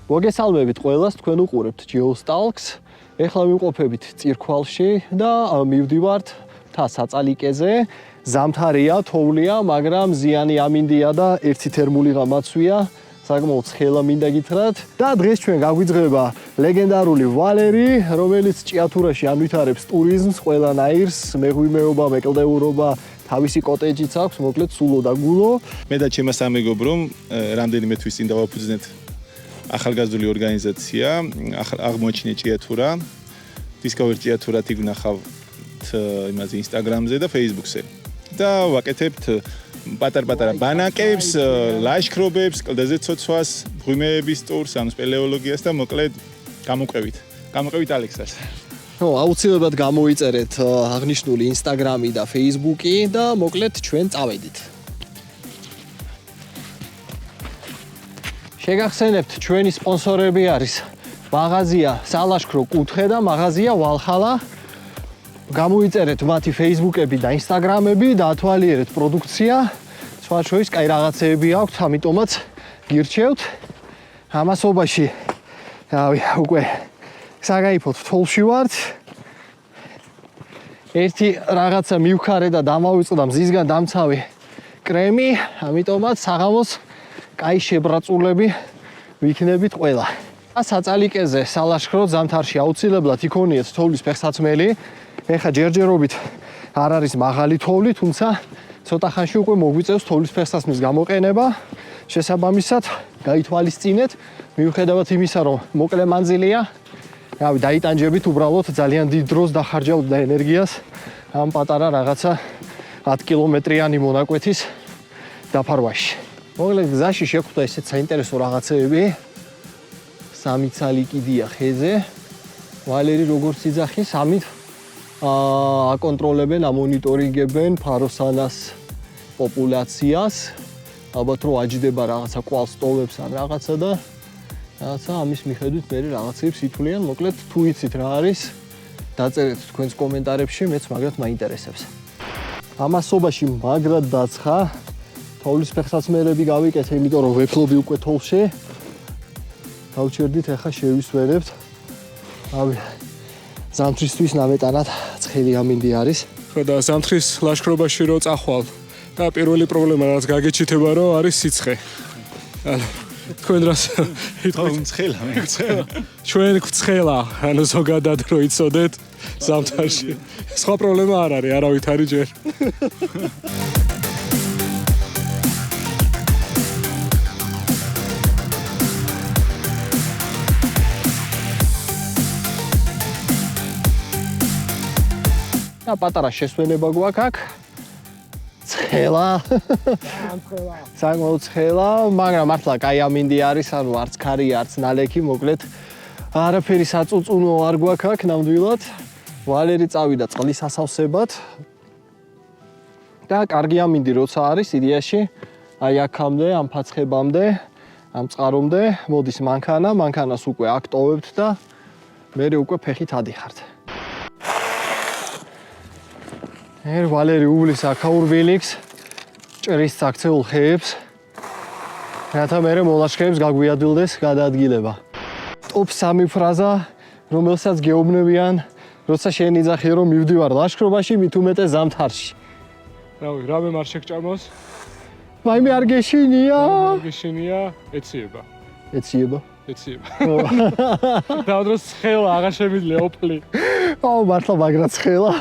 მოგესალმებით ყველას, თქვენ უყურებთ Geostalks. ეხლა ვიმყოფებით წირქვალში და მივდივართ მთა საწალიკეზე. ზამთარია, თოვლია, მაგრამ ზიანი ამინდია და ერთი თერმული გამაცვია. საკმაოდ ცხელა მინდა გითხრათ. და დღეს ჩვენ გაგვიძღება ლეგენდარული ვალერი, რომელიც ჭიათურაში ანვითარებს ტურიზმს, ყველანაირს, მეღვინეობა, მეკლდეურობა, თავისი კოტეჯიც აქვს, მოკლედ სულო და გულო. მე და ჩემმა სამეგობრომ რამდენიმე თვის წინ დავაფუძნეთ ახალგაზრდული ორგანიზაცია, აღმოაჩინე ჭიათურა. Discover ჭიათურა თიგნახავთ იმაზე Instagram-ზე და Facebook-ზე. და ვაკეთებთ პატარ-პატარა ბანაკებს, ლაშქრობებს, კლდეზე ცოცვას, მღვიმეების ტურს, ანუ სპელეოლოგიას და მოკლედ გამოყვებით ალექსას. აუცილებლად გამოიწერეთ აღნიშნული Instagram-ი და Facebook-ი და მოკლედ ჩვენ წავედით. შეგახსენებთ, ჩვენი სპონსორები არის მაღაზია სალაშქრო კუთხე და მაღაზია ვალხალა. გამოიწერეთ მათი Facebook-ები და Instagram-ები და ათვალიერეთ პროდუქცია. სხვა შორის კაი რაღაცეები აქვთ, ამიტომაც გირჩევთ. ამასობაში უკვე საგაიფოთ თოლში ვართ. ერთი რაღაცა მივხარე და დამავიწყდა მზისგან დამცავი კრემი, ამიტომაც საღამოს კაი შებრაწულები ვიქნებით ყველა. საწალიკეზე სალაშქრო ზამთარში აუცილებლად იქონიეთ თოვლის ფეხსაცმელი. ეხლა ჯერჯერობით არ არის მაღალი თოვლი, თუმცა ცოტა ხანში უკვე მოგვიწევს თოვლის ფეხსაცმლის გამოყენება. შესაბამისად, გაითვალისწინეთ, მიუხედავად იმისა, რომ მოკლე მანძილია, დაიტანჯებით უბრალოდ ძალიან დიდ დროს დახარჯავთ და ენერგიას ამ პატარა რაღაცა 10 კილომეტრიანი მონაკვეთის დაფარვაში. მოკლედ გზაში შეხვდა ესეც საინტერესო რაღაცეები. სამი ცალი კიდია ხეზე. ვალერი როგორც იძახის, ამით აკონტროლებენ, ამონიტორინგებენ ფაროსანას პოპულაციას. ალბათ რომ აჯდება რაღაცა კვალს ტოვებს ან რაღაცა და რაღაცა ამის მიხედვით მე რაღაცებს ითვლიან. მოკლედ თუ იცით რა არის, დაწერეთ თქვენს კომენტარებში, მეც მაგრად მაინტერესებს. ამასობაში მაგრად დაცხა თოვლის ფეხსაცმელები გავიკეთე, იმიტომ რომ ვეფლობი უკვე თოვლში. დავჩერდით, ახლა შევისვერებთ. ზამთრისთვის ნამეტანად ცხელი ამინდი არის. ხო და ზამთრის ლაშქრობაში რო წახვალ და პირველი პრობლემა რაც გაგეჩითება რომ არის სიცხე. ანუ თქვენ რას ცხელა. ჩვენ გვცხელა, ანუ ზოგადად რო იცოდეთ ზამთარში. სხვა პრობლემა არ არის, არავით არის ჯერ. პატარა შესვენება გვაქვს აქ. ცხელა. საკმაოდ ცხელა, მაგრამ მართლა კაი ამინდი არის, ანუ არც ქარია, არც ნალექი, მოკლედ არაფერი საწუწუნო არ გვაქვს აქ ნამდვილად. ვალერი წავიდა წყლის ასავსებად. და კარგი ამინდი როცა არის იდეაში, აი აქამდე, ამ ფაცხებამდე, ამ წყარომდე მოდის მანქანას უკვე აქ ტოვებთ და მერე უკვე ფეხით ადიხართ. ვალერი უბლის აქაურ ბილიქს, ჭრის საქცეულ ხეებს, რათა მერე მოლაშქრეებს გაგვიადვილდეს გადაადგილება. ტოპ 3 ფრაზა, რომელსაც გეუბნებიან, როცა შენ იძახი რომ მივდივარ ლაშქრობაში, მით უმეტეს ზამთარში. რავი, რამე არ შეგჭამოს? მაიმე არ გეშინია. ეციება. დავდროს ცხელა, აღარ შემიძლია ოფლი. მართლა მაგრად ცხელა.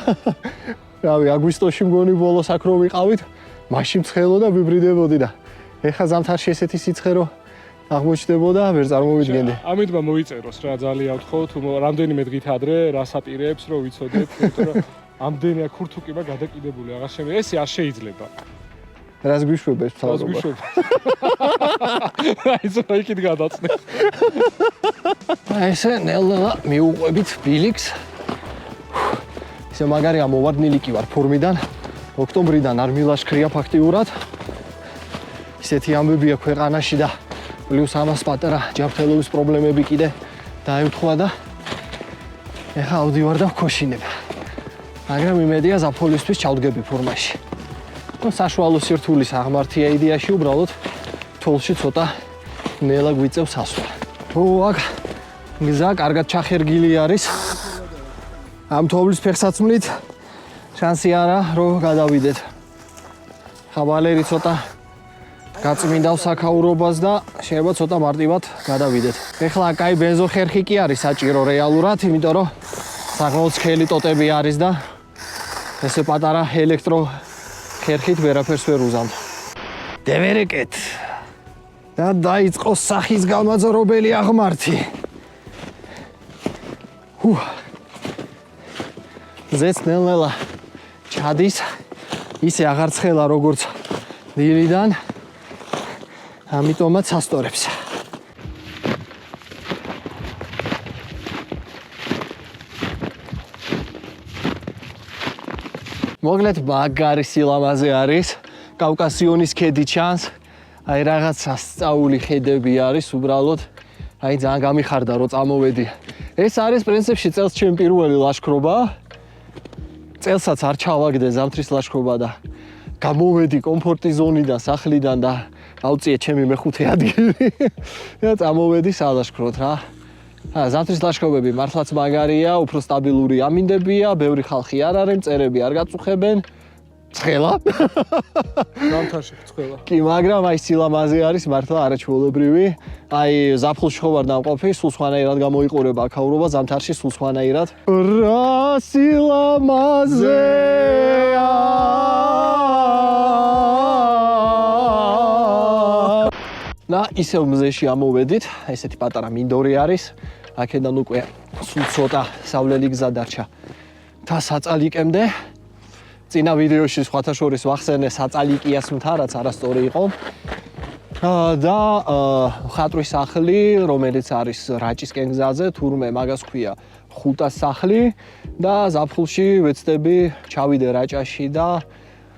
რავი, აგვისტოში მგონი ბოლოს აქ რო ვიყავით, მაშინ ცხელო და ვიბრიდებოდი და ეხლა ზამთარში ესეთი სიცხე რო აღმოჩნდებოდა, ვერ წარმოვიდგენდი. ამიტომა მოიწეროს რა, ძალიან ვთხოვ, თუ რამდენიმე დღით ადრე რას აპირებს, რომ ვიცოდეთ, იმიტომ რომ ამდენი ქურთუკება გადაკიდებული აღარ შემიძლია, ეს არ შეიძლება. რას გვიშვებებს თავრობა? აი ზოგადად იქით გადაწნე. ესე ნელ-ნელა მიუყვებით ბილიქს. მაგარი ამოვარდნილი კი ვარ ფორმიდან. ოქტომბრიდან არ მილაშქრია ფაქტიურად. ისეთი ამბებია ქვეყანაში და პლუს ამას პატარა ჯანმრთელობის პრობლემები კიდე დაემთხვა და ეხლა ავდივარ და ვქოშინებ. მაგრამ იმედია ზაფხულისთვის ჩავდგები ფორმაში. საშუალო სირთულის აღმართია იდეაში, უბრალოდ თოლში ცოტა ნელა გვიწევს ასვლა. აქ გზა კარგად ჩახერგილი არის. ამ თოვლის ფეხსაცმლით შანსი არა რომ გადავიდეთ. ხავალერი ცოტა გაწმინდავს საქაურობას და შეიძლება ცოტა მარტივად გადავიდეთ. ეხლა კაი ბენზოხერხი კი არის საჭირო რეალურად, იმიტომ რომ საკმაოდ სქელი ტოტები არის და ესე პატარა ელექტრო ხერხით ვერაფერს ვერ უზამთ. დევერეკეთ. და დაიწყო სახის გამაძრობელი აღმართი. ზეც ნელ-ნელა ჩადის, ისე აღარ ცხელა როგორც დილიდან. ამიტომაც ასტორებს. მოკლედ მაგარი სილამაზე არის, კავკასიონის ქედი ჩანს. აი რაღაც სასწაული ხედები არის უბრალოდ. აი ძალიან გამიხარდა რომ წამოვედი. ეს არის პრინციპში წელს ჩემი პირველი ლაშქრობა. წელსაც არ ჩავაგდე ზამთრის ლაშქრობა და გამოვედი კომფორტის ზონიდან, სახლიდან და ავწიე ჩემი მეხუთე ადგილი. და წამოვედი სალაშქროთ რა. ზამთრის ლაშქრობები მართლაც მაგარია, უფრო სტაბილური ამინდებია, ბევრი ხალხი არ არის, მწერები არ გაწუხებენ. ცხელა? ზამთარში ცხელა. კი, მაგრამ აი სილამაზე არის მართლა არაჩვეულებრივი. აი ზაფხულში ხო ვარ დამყოფი, სულ სხვანაირად გამოიყურება აქაურობა, ზამთარში სულ სხვანაირად. რა სილამაზეა! და ისევ მზეში ამოვედით, ესეთი პატარა მინდორი არის. აქედან უკვე სულ ცოტა სავლელი გზა დარჩა. და საწალიკემდე წინა ვიდეოში სხვათა შორის ვახსენე საწალიკიას მთა, რაც არასწორი იყო. და ხატვის სახლი, რომელიც არის რაჭისკენ გზაზე, თურმე მაგას ქვია ხუტას სახლი და ზაფხულში ვეცდები ჩავიდე რაჭაში და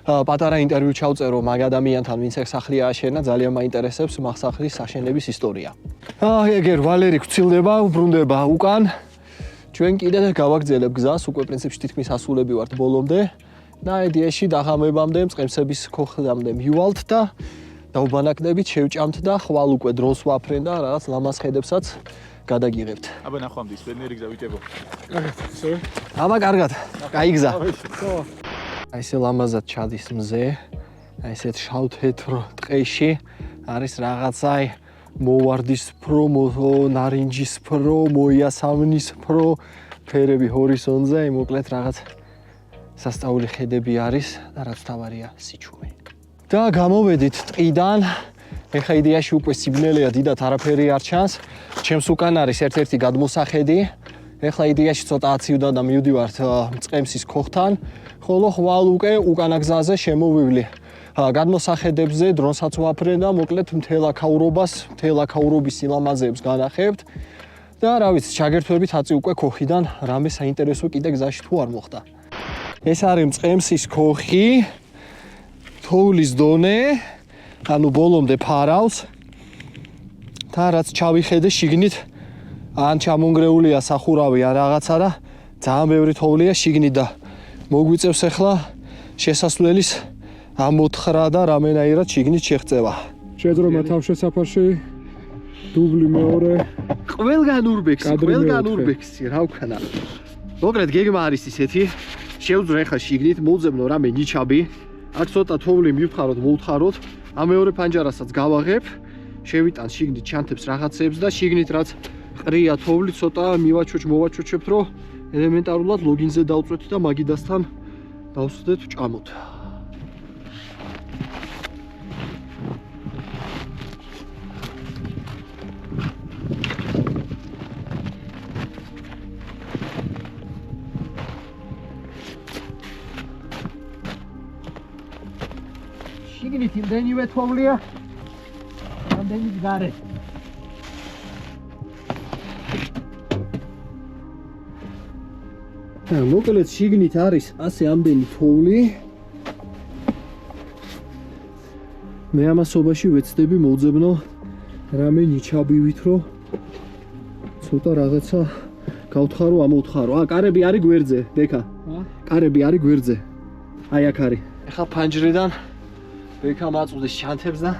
პატარა ინტერვიუ ჩავწერო მაგ ადამიანთან, ვინც ეგ სახლი ააშენა, ძალიან მაინტერესებს მაგ სახლის აშენების ისტორია. ეგერ ვალერი გვცილდება, უბრუნდება უკან. ჩვენ კიდე გავაგზავნებ გზას, უკვე პრინციპში თითქმის ასულები ვართ ბოლომდე. და ედიაში დაღამებამდე, მწყემსების ქოხდამდე მივალთ და დაუბანაკდებით, შევჭამთ და ხვალ უკვე დრონს ვაფრენ და რაღაც ლამაზ ხედებსაც გადაგიღებთ. აბა ნახვამდის, ბედნიერი გზა ვიჭებო. აბა კარგად, კაი გზა. აი ესე ლამაზად ჩადის მზე, აი ესეთ შავ-თეთრ ტყეში არის რაღაცა მოვარდისფრო, ნარინჯისფრო, მოიასამნისფრო ფერები ჰორიზონტზე, აი მოკლედ რაღაც სასწაული ხედები არის და რაც თავარია სიჩუმე. და გამოვედით ტყიდან. ეხლა იდეაში უკვე სიბნელეა, დიდად არაფერი არ ჩანს. ჩემს უკან არის ერთ-ერთი გადმოსახედი. ეხლა იდეაში ცოტა აცივდა და მივდივართ მწყემსის ქოხთან, ხოლო ხვალ უკვე უკანა გზაზე შემოვივლი. გადმოსახედებზე დრონსაც ვაფრენ და მოკლედ მთელ აქაურობის სილამაზეებს განახებთ. და რა ვიცი, ჩაგერთვებით აწი უკვე ქოხიდან რამე საინტერესო კიდე გზაში თუ არ მოხდა. ეს არის მწყემსის ქოხი, თოვლის დონე, ანუ ბოლომდე ფარავს. და რაც ჩავიხედე შიგნით ან ჩამონგრეულია სახურავი ან რაღაცა და ძალიან ბევრი თოვლია შიგნით და მოგვიწევს ახლა შესასვლელის ამოთხრა და რამენაირად შიგნით შეღწევა. შეძრომა თავშესაფარში დუბლი მეორე. ყველგან ურბექსი, რა ვქნა. მოკლედ გეგმა არის ისეთი, შევძრო ახლა შიგნით, მოვძებნო რამე ნიჩაბი, აქ ცოტა თოვლი მივთხაროთ, მოვთხაროთ, ამ მეორე პანჯარასაც გავაღებ, შევიტან შიგნით ჩანთებს რაღაცებს და შიგნით რაც ყრია თოვლი ცოტა მოვაჩოჩებთ, რომ ელემენტარულად ლოგინზე დავწვეთ და მაგიდასთან დავსვდეთ ჭამოთ. შიგნით იმდენივე თოვლია, რამდენიც გარეთ. მოკლედ შიგნით არის ასე ამდენი თოვლი. მე ამასობაში ვეცდები მოვძებნო რამე ნიჩაბივით, რომ ცოტა რაღაცა გავთხარო, ამოვთხარო. კარები არის გვერდზე, ბექა. კარები არის გვერდზე. აი აქ არის. ეხლა ფანჯრიდან ბექა მაწვდის ჩანთებს და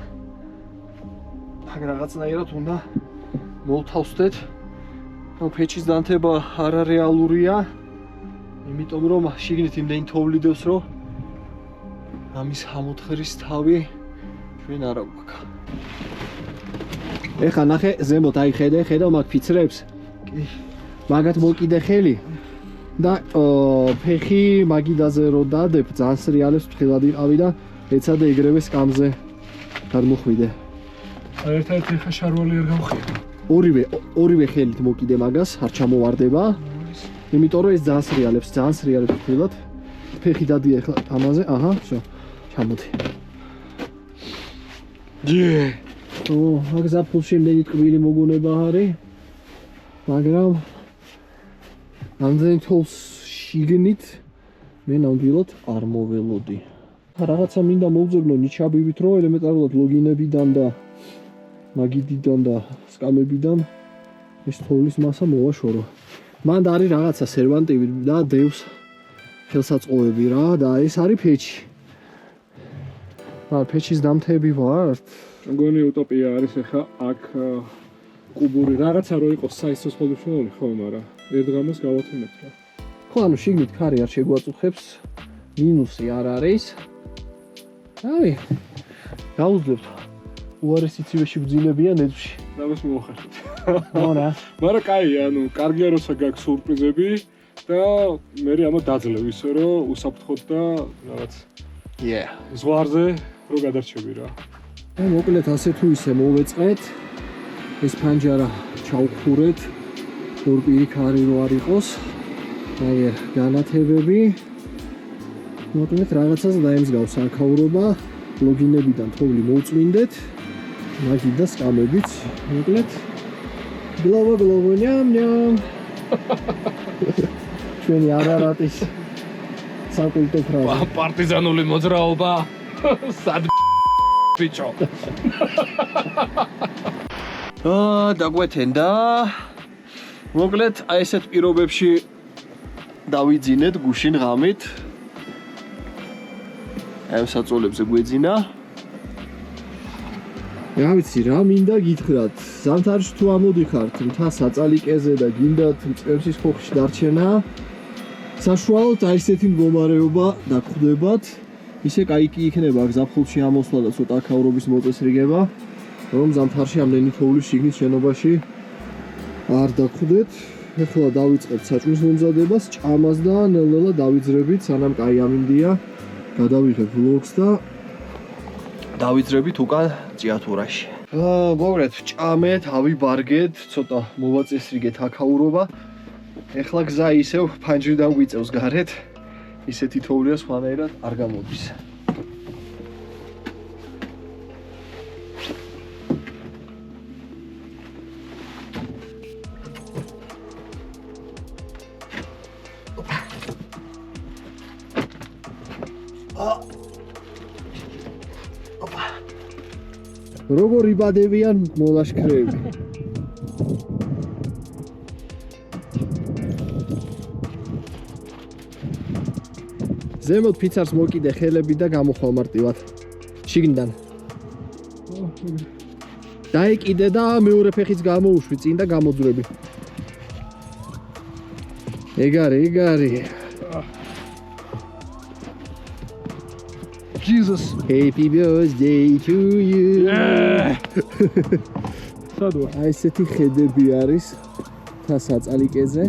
მაგ რაღაცნაირად უნდა მოვთავსდეთ. ფეჩის დანთება არარეალურია. იმიტომ რომ შიგნით იმდენი თოვლი დევს, რომ ამის ამოთხრის თავი ჩვენ არა გვაქვს. ეხა ნახე ზემოთ აი ხედავ მაგ ფიცრებს. კი. მაგათ მოკიდე ხელი და ფეხი მაგიდაზე რო დადებ, ძალიან სრიალებს ფრთხილად იყავი და ეცადე ეგრევე სკამზე გადმოხვიდე. ერთ-ერთი ხა შარვალი არ გავხია. ორივე ხელით მოკიდე მაგას, არ ჩამოვარდება. იმიტომ რომ ეს ძალიან სრიალებს ფრთხილად. ფეხი დადია ახლა ამაზე, აჰა, всё. ჩამოდი. მაგ ზაფხულში იმდენი ტკბილი მოგონება არის. მაგრამ ამდენი თოვს შიგნით მე ნამდვილად არ მოველოდი. რაღაცა მინდა მოვძებნო ნიჩაბივით, რომ ელემენტარულად ლოგინებიდან და მაგიდიდან და სკამებიდან ეს თოვლის მასა მოვაშორო. მანდ არის რაღაცა სერვანტივი და დევს ხელსაწყოები რა და ეს არის ფეჩი. ფეჩის დამთები ვარ. მგონი უტოპია არის ახლა აქ კუბური რაღაცა რო იყოს საისოს ხელმძღვანელი ხო, მაგრამ ერთ გამოს გავათენებთ რა. ხო, ანუ შიგნით ქარი არ შეგვაწუხებს. მინუსი არ არის. რავი. გავუძლებთ. უარესი ცივეში გძილებია ნედვში. დავას მოვხერხეთ. არა. მაგრამ კაი, ანუ კარგია როცა გაქვს სურპრიზები და მე ამა დაძლევ ისე რომ უსაფრთხოდ და რაღაც ზღვარზე რო გადარჩები რა. მოკლედ ასე თუ ისე მოვეწყეთ. ეს ფანჯარა ჩავხურეთ. ორ პირი ქარი რო არ იყოს. აი განათებები. მოკლედ რაღაცას დაემსგავს აქაურობა. ლოგინებიდან თოვლი მოვწმინდეთ. მაგით და სკამებით. მოკლედ გლოვო ნям. ჩვენი არარატის საკულტო ფრაზა. პარტიზანული მოძრაობა. სად ბიჭო. დაგვეთენდა. მოკლედ აი ესეთ პირობებში დავიძინეთ გუშინ ღამით. აი საწოლებზე გვეძინა. რა ვიცი რა მინდა გითხრათ. ზამთარში თუ ამოდიხართ მთა საწალიკეზე და გინდათ მწყემსის ხოხში დარჩენა, საშუალოდ აი ესეთი მდგომარეობა დაგხვდებათ. ისე კაი კი იქნება ზაფხულში ამოსვლა და ცოტა აქაურობის მოწესრიგება, რომ ზამთარში ამდენი თოვლის შიგნით შენობაში არ დაგხვდეთ. ეხლა დავიწყებთ საჭმის მომზადებას, ჭამას და ნელ-ნელა დავიძრებით, სანამ კაი ამინდია. გადავიღებ ვლოგს და დავიძრებით უკან ციატურაში. მოგრეთ, ჭამეთ, ავიბარგეთ, ცოტა მოვაწესრიგეთ აქაურობა. ეხლა გზა ისევ ფანჯრიდან გვიწევს გარეთ. ისეთი თოვლია სხვანაირად არ გამოდის. როგორ იბადებიან მოლაშქრეები. ზემოთ ფიცარს მოკიდე ხელები და გამოხვალ მარტივად. შიგნიდან. დაეკიდე და მეორე ფეხიც გამოუშვი წინ და გამოძვრები. ეგარი. Jesus. Happy birthday to you. სადვა? აი ესეთი ხედები არის თასაწალიკეზე.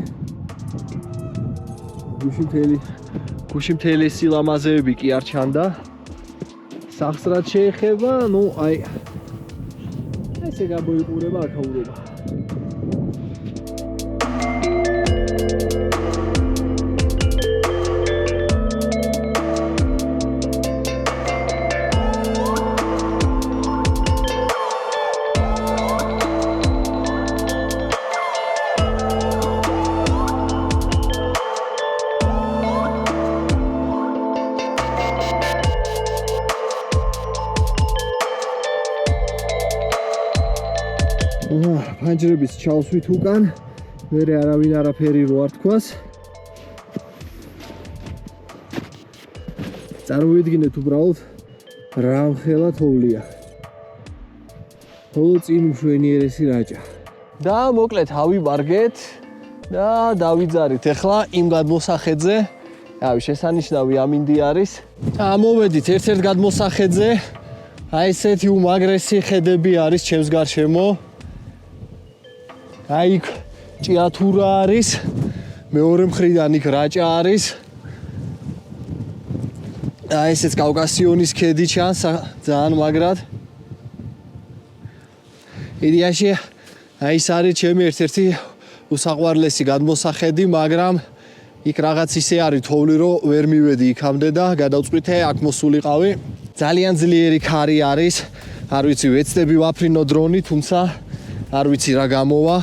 გუში მთელი სილამაზეები კი არ ჩანდა. სახსრად შეეხება, ну აი ესე გამოიყურება აქაურობა. ფანჯრების ჩავსვით უკან, მერე არავინ არაფერი რო არ თქვას. წარმოვიდგინეთ უბრალოდ რამხელა თოვლია. ხოლო წინ მშვენიერესი რაჭა. და მოკლედ ავიბარგეთ და დავიძარით ახლა იმ გადმოსახედზე. Რავი, შესანიშნავი ამინდი არის. ამოვედით ერთ-ერთ გადმოსახედზე. აი ესეთი უმაგრესი ხედები არის ჩემს გარშემო. აი იქ ჭიათურა არის. მეორე მხრიდან იქ რაჭა არის. აი ესეც კავკასიონის ქედი ჩანს ძალიან მაგრად. იდეაში აი ეს არის ჩემი ერთ-ერთი უსაყვარლესი გადმოსახედი, მაგრამ იქ რაღაც ისე არის თოვლი, რომ ვერ მივედი იქამდე და გადავწყვიტე აქ მოსულიყავი. ძალიან ძლიერი ქარი არის. არ ვიცი, ვეცდები ვაფრინო დრონი, თუმცა არ ვიცი რა გამოვა.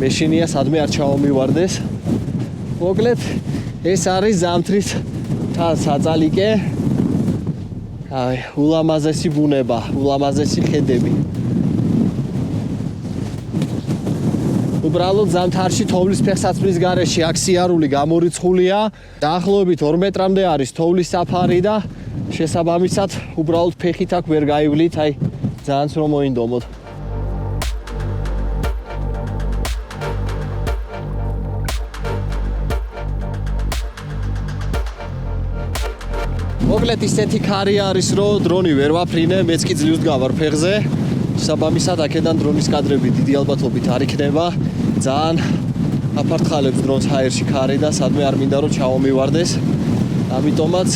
მე შინია სადმე არ ჩავმივარდეს. მოკლედ ეს არის ზამთრის საწალიკე. აი, ულამაზესი ბუნება, ულამაზესი ხედები. უბრალოდ ზამთარში თოვლის ფეხსაცმლის გარეშე აქ სიარული გამორიცხულია. დაახლოებით 2 მეტრამდე არის თოვლის საფარი და შესაბამისად უბრალოდ ფეხით აქ ვერ გაივლით, აი ძალიან რომ მოინდომოთ. მოკლედ ისეთი ქარი არის, რომ დრონი ვერ ვაფრინე, მეც კი ძლივს გავარ ფეხზე. შესაბამისად აქედან დრონის კადრები დიდი ალბათობით არ იქნება. ძალიან აფართხალებს დრონს ჰაერში ქარი და სადმე არ მინდა რომ ჩავომივარდეს. ამიტომაც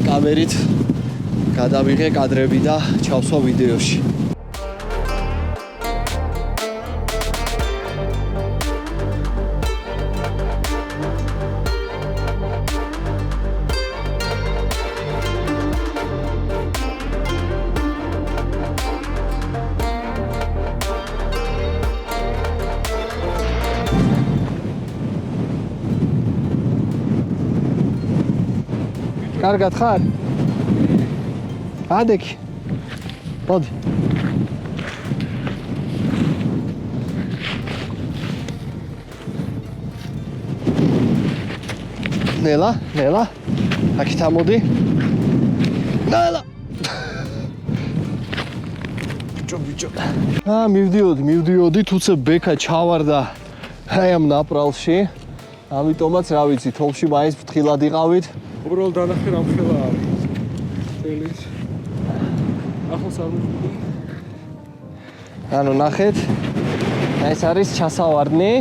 კამერით გადავიღე კადრები და ჩავსვა ვიდეოში. კარგად ხარ? ადექი. მოდი. ნელა. აქეთ ამოდი. ნელა. ბიჭო. მივდიოდი, თუცა ბექა ჩავარდა აი ამ ნაპრალში. ამიტომაც რა ვიცი, თოლში მაინც ფრთხილად იყავით. უბრალოდ დანახე რამ ხელა არის. წელის. ახლოს არ მოვიდი. ანუ ნახეთ. ეს არის ჩასავარდნი.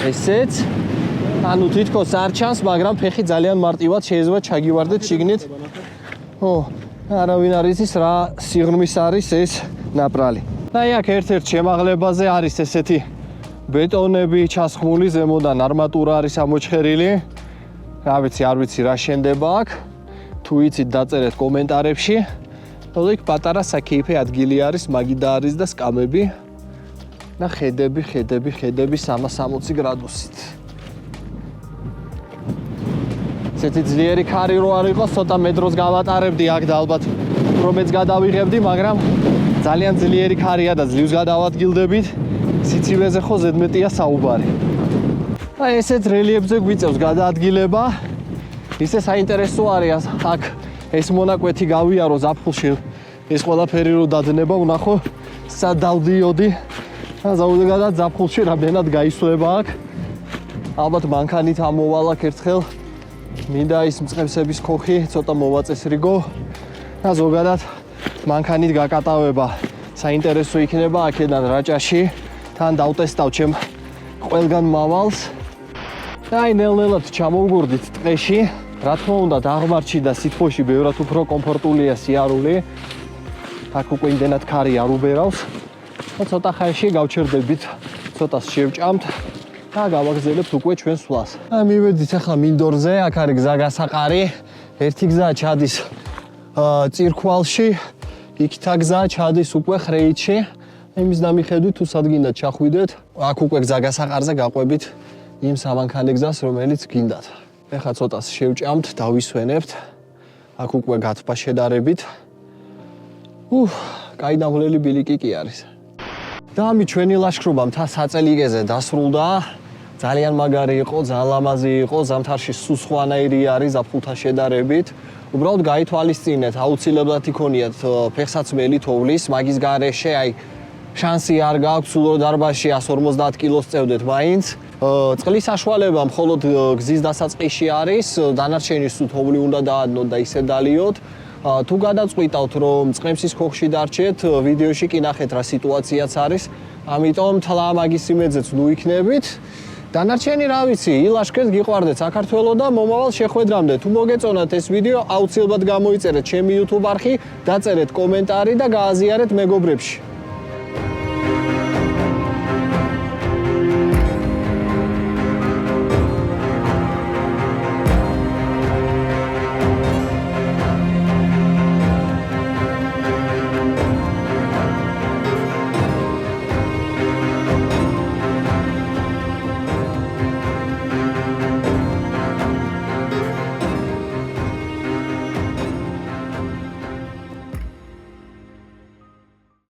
ესეც. ანუ თითქოს არ ჩანს, მაგრამ ფეხი ძალიან მარტივად შეიძლება ჩაგივარდეთ შიგნით. ო, არავინ არ იცის რა სიღრმის არის ეს ნაპრალი. აი აქ ერთ-ერთ შემაღლებაზე არის ესეთი ბეტონები ჩასხმული, ზემოდან არმატურა არის ამოჩხერილი. რა ვიცი, არ ვიცი რა შენდება აქ. თუ იცით, დაწერეთ კომენტარებში. თორე იქ პატარა საკეიფე ადგილი არის, მაგიდა არის და სკამები. და ხედები 360 გრადუსით. ესეთი ძლიერი ქარი რო არ იყოს, ცოტა მეტროს გავატარებდი აქ და ალბათ უფრო მეც გადავიღებდი, მაგრამ ძალიან ძლიერი ქარია და ძლივს გადავადგილდებით. სიცივეზე ხო ზედმეტია საუბარი. აი ესეთ რელიეფზე გვიწევს გადაადგილება. ისე საინტერესო არის აქ ეს მონაკვეთი გავიარო ზაფხულში. ეს ყველაფერი რო დადნება, ვნახო სად დავდიოდი. ზოგადად ზაფხულში რამდენად გაისვლება აქ. ალბათ მანქანით ამოვალ აქ ერთხელ. მინდა ის მწყემსების ქოხი ცოტა მოვაწესრიგო. და ზოგადად მანქანით გაკატავება საინტერესო იქნება აქედან რაჭაში. თან დავტესტავ ჩემ ყველგან მავალს. და აი ნელ-ნელად ჩამოვგორდით ტყეში. რა თქმა უნდა, დაღმართში და სითბოში ბევრად უფრო კომფორტულია სიარული. აქ უკვე იმდენად ქარი არ უბერავს. და ცოტა ხანში გავჩერდებით, ცოტას შევჭამთ და გავაგზავნებთ უკვე ჩვენ სვლას. და მივედით ახლა მინდორზე, აქ არის გზა გასაყარი. ერთი გზა ჩადის წირქვალში, იქთა გზა ჩადის უკვე ხრეითში. იმის დამიხედვით თუ სად გინდათ ჩახვიდეთ, აქ უკვე გზა გასაყარზე გაყვებით იმ სამანქანე გზას, რომელიც გინდათ. ეხლა ცოტას შევჭამთ, დავისვენებთ. აქ უკვე გათბა შედარებით. კაი დამღლელი ბილიკი კი არის. და ამი ჩვენი ლაშქრობა მთა საწელიკეზე დასრულდა. ძალიან მაგარი იყო, ძალიან ლამაზი იყო, ზამთარში სულ სხვანაირი არის ზაფხულთან შედარებით. უბრალოდ გაითვალისწინეთ, აუცილებლად იქონიათ ფეხსაცმელი თოვლის, მაგის გარეშე აი შანსი არ გააქვს სულ რომ დარბაზში 150 კილოს წევდეთ მაინც. წყლის საშუალება მხოლოდ გზის დასაწყისში არის, დანარჩენი სულ თოვლი უნდა დაადნოთ და ისე დალიოთ. თუ გადაწყვიტავთ რომ წყემსის ქოხში დარჩეთ, ვიდეოში კი ნახეთ რა სიტუაციაც არის. ამიტომ თლა მაგის იმედზეც ნუ იქნებით. დანარჩენი რა ვიცი, ილაშქრეთ, გიყვარდეთ საქართველო და მომავალ შეხვედრამდე. თუ მოგეწონათ ეს ვიდეო, აუცილებლად გამოიწერეთ ჩემი YouTube არხი, დაწერეთ კომენტარი და გააზიარეთ მეგობრებში.